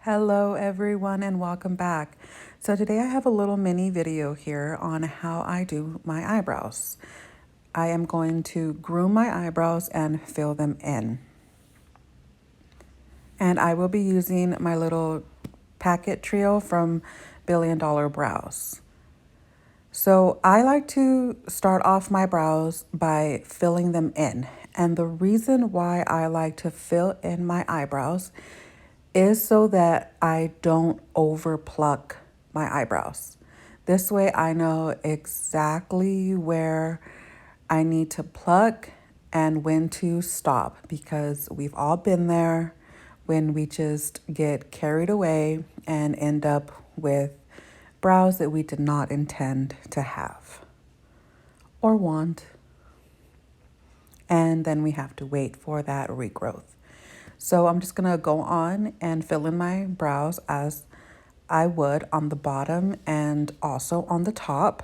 Hello everyone and welcome back. So today I have a little mini video here on how I do my eyebrows. I am going to groom my eyebrows and fill them in. And I will be using my little packet trio from Billion Dollar Brows. So I like to start off my brows by filling them in. And the reason why I like to fill in my eyebrows is so that I don't over pluck my eyebrows. This way I know exactly where I need to pluck and when to stop, because we've all been there when we just get carried away and end up with brows that we did not intend to have or want. And then we have to wait for that regrowth. So I'm just gonna go on and fill in my brows as I would on the bottom and also on the top.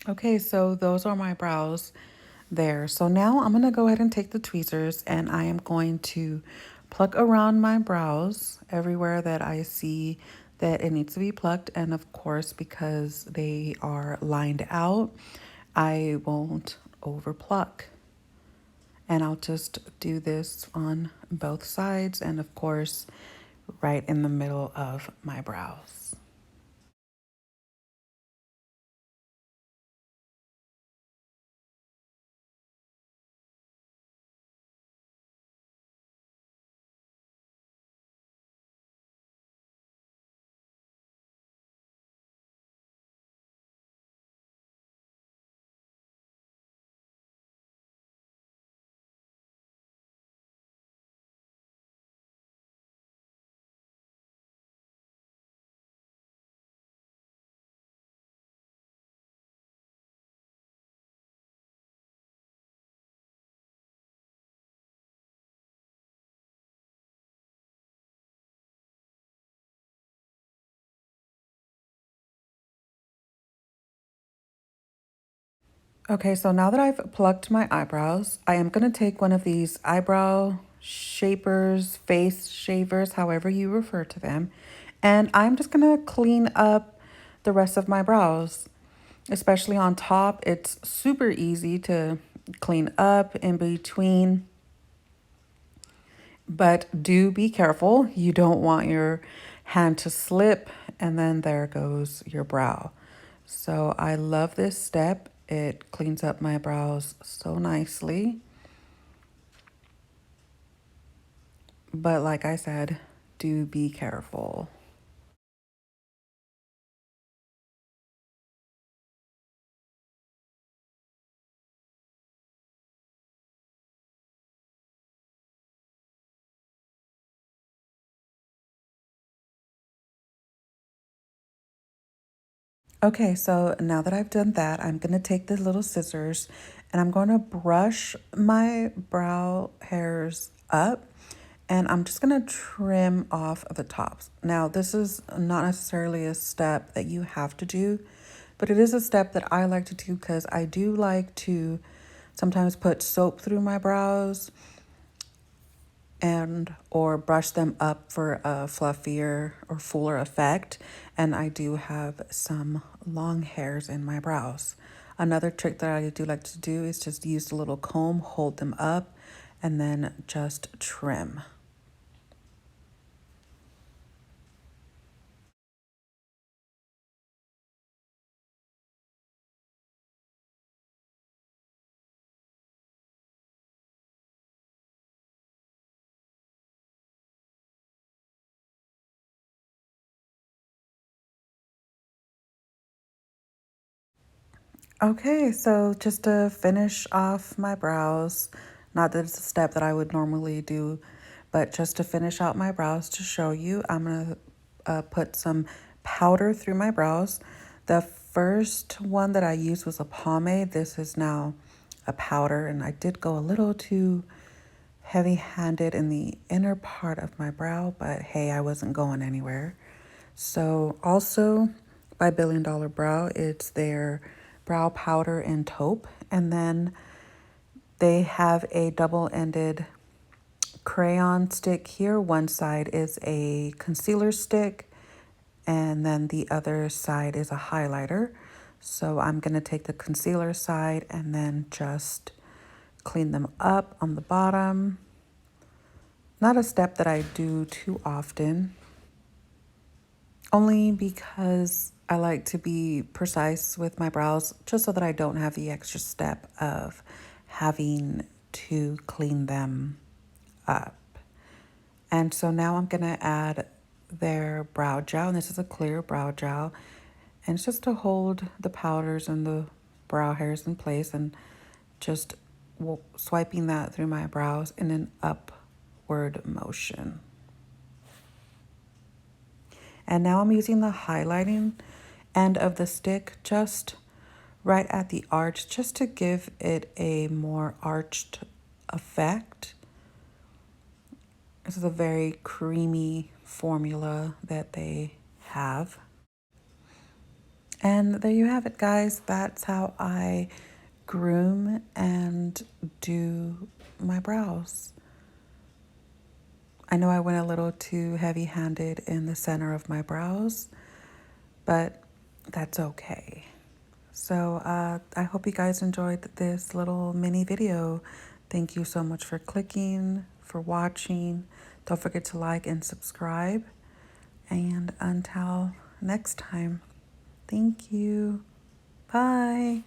Okay, so those are my brows there. So now I'm gonna go ahead and take the tweezers and I am going to pluck around my brows everywhere that I see that it needs to be plucked. And of course, because they are lined out, I won't over pluck. And I'll just do this on both sides and of course, right in the middle of my brows. Okay, so now that I've plucked my eyebrows, I am going to take one of these eyebrow shapers, face shavers, however you refer to them, and I'm just going to clean up the rest of my brows, especially on top. It's super easy to clean up in between, but do be careful. You don't want your hand to slip and then there goes your brow. So I love this step. It cleans up my brows so nicely. But like I said, do be careful. Okay, so now that I've done that, I'm going to take the little scissors and I'm going to brush my brow hairs up and I'm just going to trim off the tops. Now, this is not necessarily a step that you have to do, but it is a step that I like to do because I do like to sometimes put soap through my brows and or brush them up for a fluffier or fuller effect. And I do have some long hairs in my brows. Another trick that I do like to do is just use the little comb, hold them up, and then just trim. Okay, so just to finish off my brows, not that it's a step that I would normally do, but just to finish out my brows to show you, I'm gonna put some powder through my brows. The first one that I used was a pomade. This is now a powder, and I did go a little too heavy-handed in the inner part of my brow, but hey, I wasn't going anywhere. So also by Billion Dollar Brow, it's their brow powder in taupe, and then they have a double-ended crayon stick here. One side is a concealer stick, and then the other side is a highlighter. So I'm gonna take the concealer side and then just clean them up on the bottom. Not a step that I do too often, only because I like to be precise with my brows, just so that I don't have the extra step of having to clean them up. And so now I'm gonna add their brow gel, and this is a clear brow gel, and it's just to hold the powders and the brow hairs in place, and just swiping that through my brows in an upward motion. And now I'm using the highlighting end of the stick just right at the arch, just to give it a more arched effect. This is a very creamy formula that they have. And there you have it, guys. That's how I groom and do my brows. I know I went a little too heavy-handed in the center of my brows, but that's okay. So I hope you guys enjoyed this little mini video. Thank you so much for clicking, for watching. Don't forget to like and subscribe. And until next time, thank you. Bye.